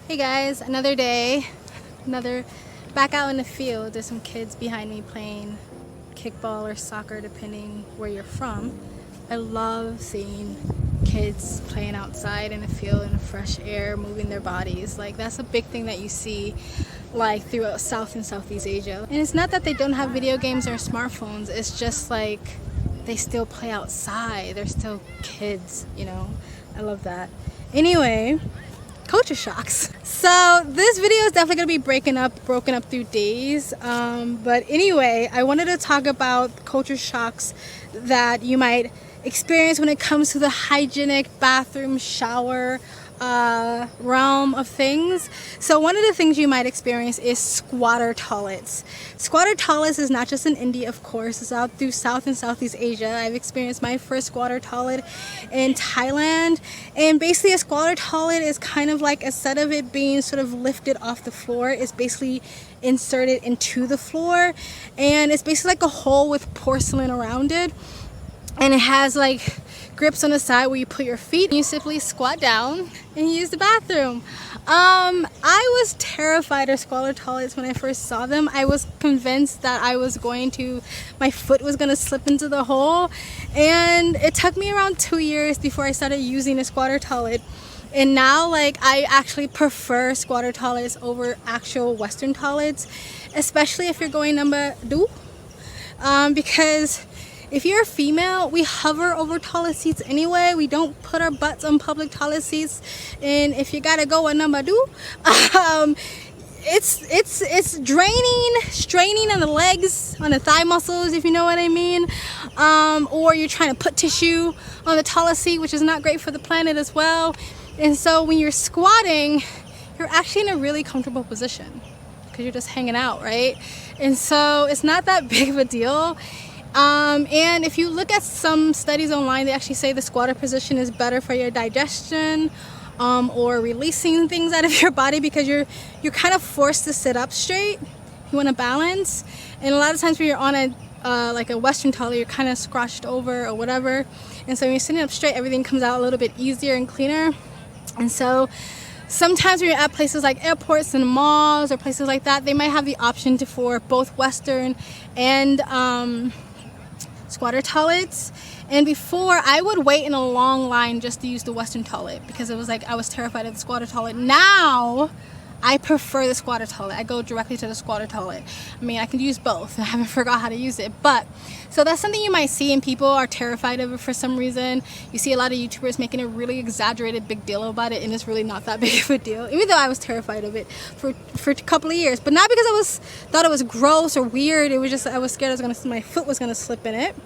Hey guys, another day, another back out in the field. There's some kids behind me playing kickball or soccer depending where you're from. I love seeing kids playing outside in the field in the fresh air, moving their bodies. Like that's a big thing that you see like throughout South and Southeast Asia. And it's not that they don't have video games or smartphones, it's just like they still play outside. They're still kids, you know. I love that. Anyway, culture shocks. So this video is definitely going to be broken up through days. But anyway, I wanted to talk about culture shocks that you might experience when it comes to the hygienic bathroom shower realm of things. So one of the things you might experience is squatter toilets. Squatter toilets is not just in India, of course. It's out through South and Southeast Asia. I've experienced my first squatter toilet in Thailand, and basically a squatter toilet is kind of like, instead of it being sort of lifted off the floor, it's basically inserted into the floor, and it's basically like a hole with porcelain around it, and it has like grips on the side where you put your feet and you simply squat down and use the bathroom. I was terrified of squatter toilets when I first saw them. I was convinced that my foot was going to slip into the hole, and it took me around 2 years before I started using a squatter toilet. And now like I actually prefer squatter toilets over actual Western toilets, especially if you're going number two, because if you're a female, we hover over toilet seats anyway. We don't put our butts on public toilet seats. And if you gotta go a number two, it's straining on the legs, on the thigh muscles, if you know what I mean. Or you're trying to put tissue on the toilet seat, which is not great for the planet as well. And so when you're squatting, you're actually in a really comfortable position because you're just hanging out, right? And so it's not that big of a deal. And if you look at some studies online, they actually say the squatter position is better for your digestion, or releasing things out of your body, because you're kind of forced to sit up straight. You want to balance, and a lot of times when you're on a like a Western toilet, you're kind of scratched over or whatever, and so when you're sitting up straight, everything comes out a little bit easier and cleaner. And so sometimes when you're at places like airports and malls or places like that, they might have the option for both Western and squatter toilets. And before, I would wait in a long line just to use the Western toilet because it was like I was terrified of the squatter toilet. Now I prefer the squatter toilet. I go directly to the squatter toilet. I mean, I can use both. I haven't forgot how to use it, but so that's something you might see, and people are terrified of it for some reason. You see a lot of YouTubers making a really exaggerated big deal about it, and it's really not that big of a deal, even though I was terrified of it for a couple of years. But not because I thought it was gross or weird. It was just I was scared my foot was gonna slip in it.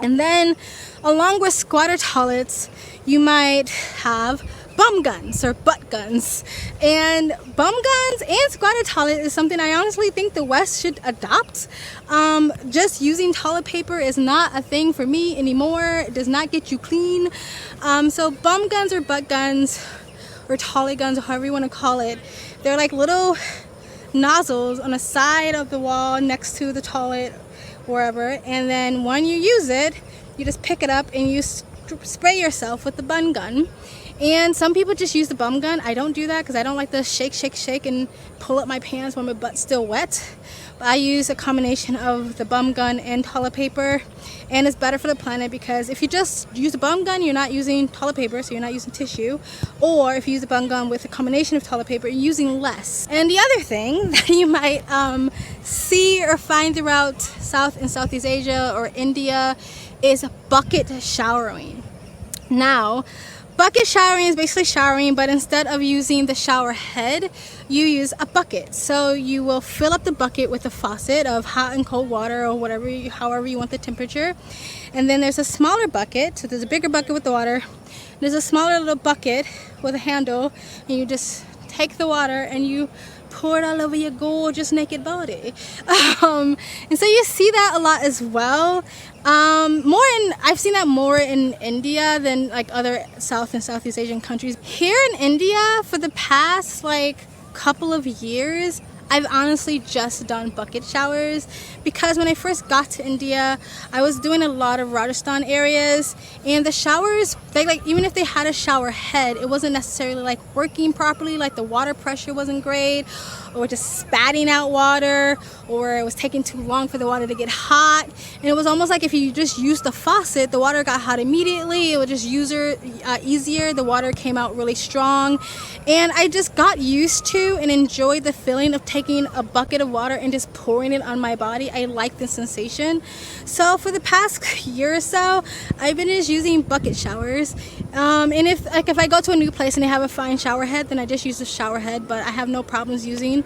And then along with squatter toilets, you might have bum guns or butt guns. And bum guns and squatter toilet is something I honestly think the West should adopt. Just using toilet paper is not a thing for me anymore. It does not get you clean. So bum guns or butt guns or toilet guns, or however you want to call it, they're like little nozzles on the side of the wall next to the toilet, wherever, and then when you use it, you just pick it up and you spray yourself with the bum gun. And some people just use the bum gun. I don't do that because I don't like to shake and pull up my pants when my butt's still wet. But I use a combination of the bum gun and toilet paper, and it's better for the planet because if you just use a bum gun, you're not using toilet paper, so you're not using tissue. Or if you use a bum gun with a combination of toilet paper, you're using less. And the other thing that you might see or find throughout South and Southeast Asia or India is bucket showering. Now, bucket showering is basically showering, but instead of using the shower head, you use a bucket. So you will fill up the bucket with a faucet of hot and cold water, or however you want the temperature. And then there's a smaller bucket. So there's a bigger bucket with the water. There's a smaller little bucket with a handle, and you just take the water and you pour it all over your gorgeous naked body. And so you see that a lot as well. I've seen that more in India than like other South and Southeast Asian countries. Here in India, for the past like couple of years, I've honestly just done bucket showers because when I first got to India, I was doing a lot of Rajasthan areas, and the showers, they like, even if they had a shower head, it wasn't necessarily like working properly. Like the water pressure wasn't great, or just spatting out water, or it was taking too long for the water to get hot. And it was almost like if you just used the faucet, the water got hot immediately. It was just easier. The water came out really strong, and I just got used to and enjoyed the feeling of taking a bucket of water and just pouring it on my body. I like the sensation. So for the past year or so, I've been just using bucket showers. And if I go to a new place and they have a fine shower head, then I just use the shower head, but I have no problems using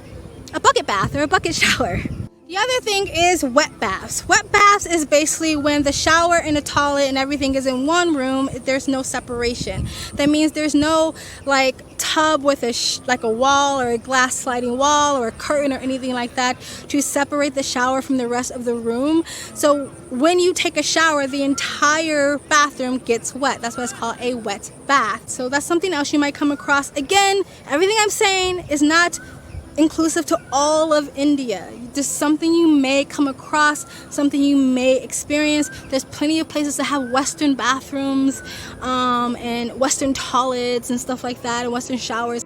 a bucket bath or a bucket shower. The other thing is wet baths. Wet baths is basically when the shower and the toilet and everything is in one room. There's no separation. That means there's no like tub with like a wall or a glass sliding wall or a curtain or anything like that to separate the shower from the rest of the room. So when you take a shower, the entire bathroom gets wet. That's why it's called a wet bath. So that's something else you might come across. Again, everything I'm saying is not inclusive to all of India. Just something you may come across, something you may experience. There's plenty of places that have Western bathrooms and Western toilets and stuff like that, and Western showers.